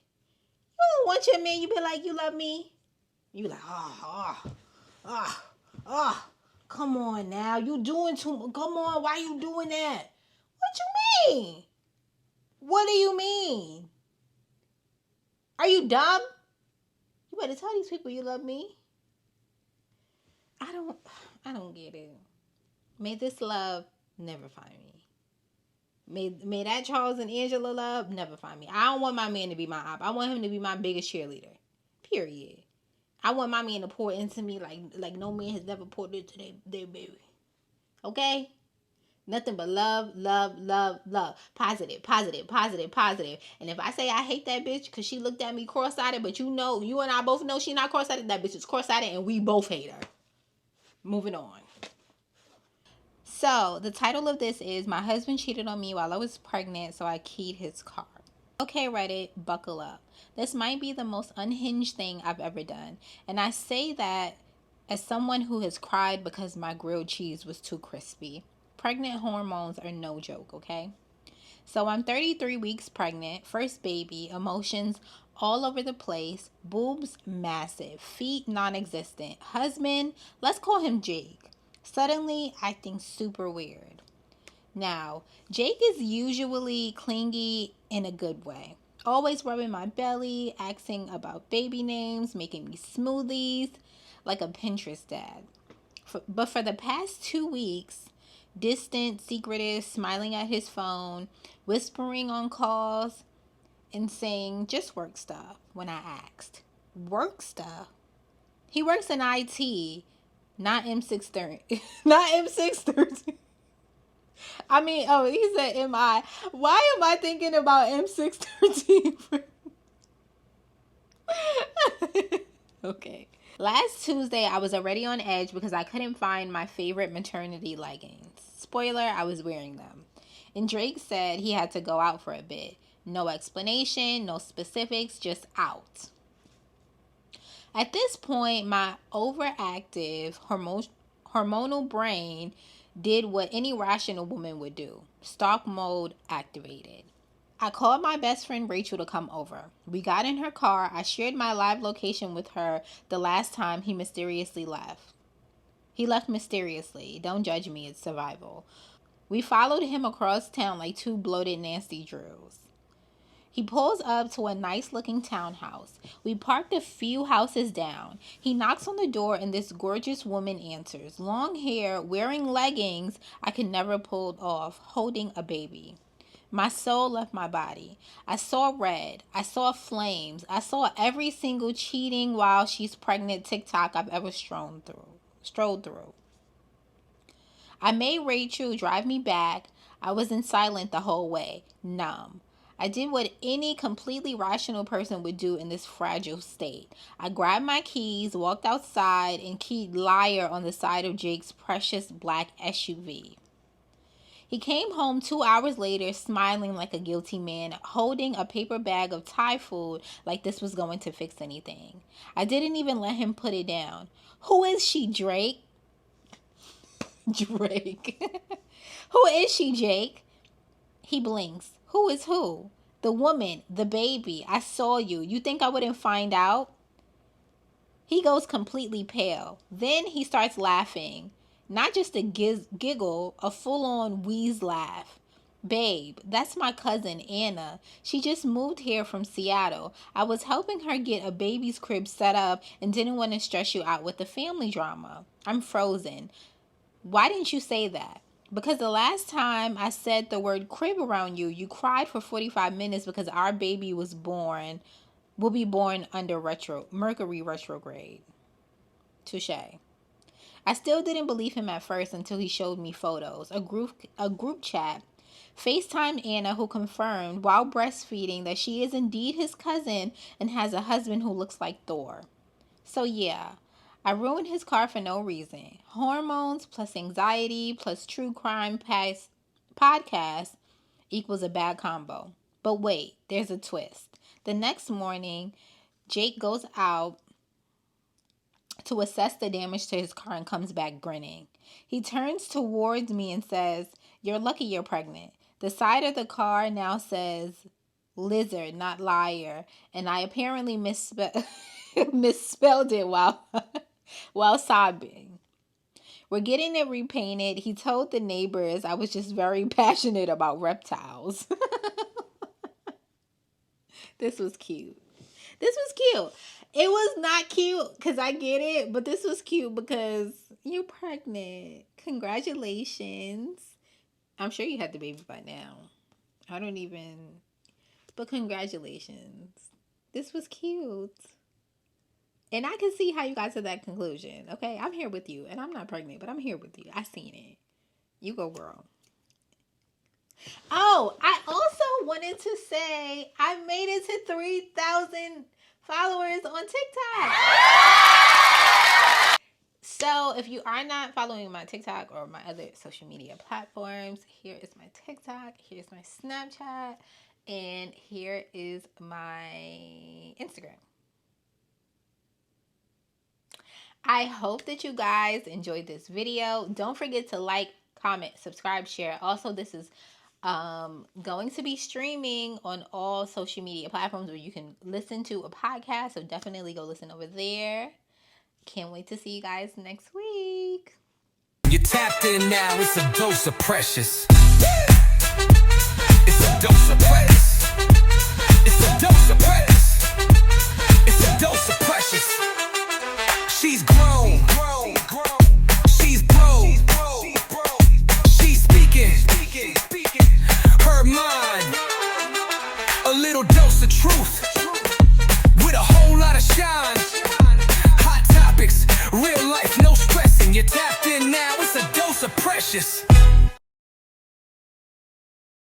You don't want your man, you be like, you love me? You like, Ah, ah, come on now. You doing too much. Come on, why you doing that? What you mean? What do you mean? Are you dumb? You better tell these people you love me. I don't I don't get it. May this love never find me. May that Charles and Angela love never find me. I don't want my man to be my op. I want him to be my biggest cheerleader. Period. I want my man to pour into me like no man has never poured into their baby. Okay? Nothing but love, love, love, love. Positive, positive, positive, positive. And if I say I hate that bitch because she looked at me cross-eyed, but you know, you and I both know she not cross-eyed, that bitch is cross-eyed and we both hate her. Moving on. So, the title of this is My Husband Cheated on Me While I Was Pregnant, so I keyed his car. Okay, Reddit, buckle up. This might be the most unhinged thing I've ever done. And I say that as someone who has cried because my grilled cheese was too crispy. Pregnant hormones are no joke, okay? So I'm 33 weeks pregnant, first baby, emotions all over the place, boobs massive, feet non-existent, husband, let's call him Jake, suddenly acting super weird. Now, Jake is usually clingy in a good way. Always rubbing my belly, asking about baby names, making me smoothies, like a Pinterest dad. But for the past 2 weeks, distant, secretive, smiling at his phone, whispering on calls, and saying just work stuff when I asked. Work stuff? He works in IT, not M630. Not M630. I mean, oh, he said MI. Why am I thinking about M613? Okay. Last Tuesday, I was already on edge because I couldn't find my favorite maternity leggings. Spoiler, I was wearing them. And Drake said he had to go out for a bit. No explanation, no specifics, just out. At this point, my overactive hormonal brain did what any rational woman would do. Stalk mode activated. I called my best friend Rachel to come over. We got in her car. I shared my live location with her the last time he mysteriously left. He left mysteriously. Don't judge me, it's survival. We followed him across town like two bloated nasty drills. He pulls up to a nice looking townhouse. We parked a few houses down. He knocks on the door and this gorgeous woman answers. Long hair, wearing leggings I could never pull off, holding a baby. My soul left my body. I saw red. I saw flames. I saw every single cheating while she's pregnant TikTok I've ever strolled through. I made Rachel drive me back. I was in silent the whole way, numb. I did what any completely rational person would do in this fragile state. I grabbed my keys, walked outside, and keyed liar on the side of Jake's precious black SUV. He came home 2 hours later, smiling like a guilty man, holding a paper bag of Thai food like this was going to fix anything. I didn't even let him put it down. Who is she, Drake? Drake. Who is she, Jake? He blinks. Who is who? The woman, the baby. I saw you. You think I wouldn't find out? He goes completely pale. Then he starts laughing. Not just a giggle, a full-on wheeze laugh. Babe, that's my cousin Anna. She just moved here from Seattle. I was helping her get a baby's crib set up and didn't want to stress you out with the family drama. I'm frozen. Why didn't you say that? Because the last time I said the word crib around you, you cried for 45 minutes because our baby will be born under Mercury retrograde. Touche. I still didn't believe him at first until he showed me photos. A group chat. FaceTimed Anna, who confirmed while breastfeeding that she is indeed his cousin and has a husband who looks like Thor. So yeah, I ruined his car for no reason. Hormones plus anxiety plus true crime podcast equals a bad combo. But wait, there's a twist. The next morning, Jake goes out to assess the damage to his car and comes back grinning. He turns towards me and says, "You're lucky you're pregnant." The side of the car now says lizard, not liar, and I apparently misspelled it. Wow. while sobbing. We're getting it repainted. He told the neighbors I was just very passionate about reptiles. This was cute. This was cute. It was not cute because I get it, but this was cute because you're pregnant. Congratulations. I'm sure you had the baby by now. But congratulations. This was cute. And I can see how you got to that conclusion. Okay, I'm here with you. And I'm not pregnant, but I'm here with you. I seen it. You go, girl. Oh, I also wanted to say I made it to 3,000 followers on TikTok. So if you are not following my TikTok or my other social media platforms, here is my TikTok, here's my Snapchat, and here is my Instagram. I hope that you guys enjoyed this video. Don't forget to like, comment, subscribe, share. Also, this is going to be streaming on all social media platforms where you can listen to a podcast. So definitely go listen over there. Can't wait to see you guys next week. You tapped in now, it's a dose of precious. It's a dose of precious. It's a dose of precious. It's a dose of precious. She's grown. She's broke. She's speaking her mind. A little dose of truth with a whole lot of shine. Hot topics, real life, no stressing. You're tapped in now, it's a dose of precious.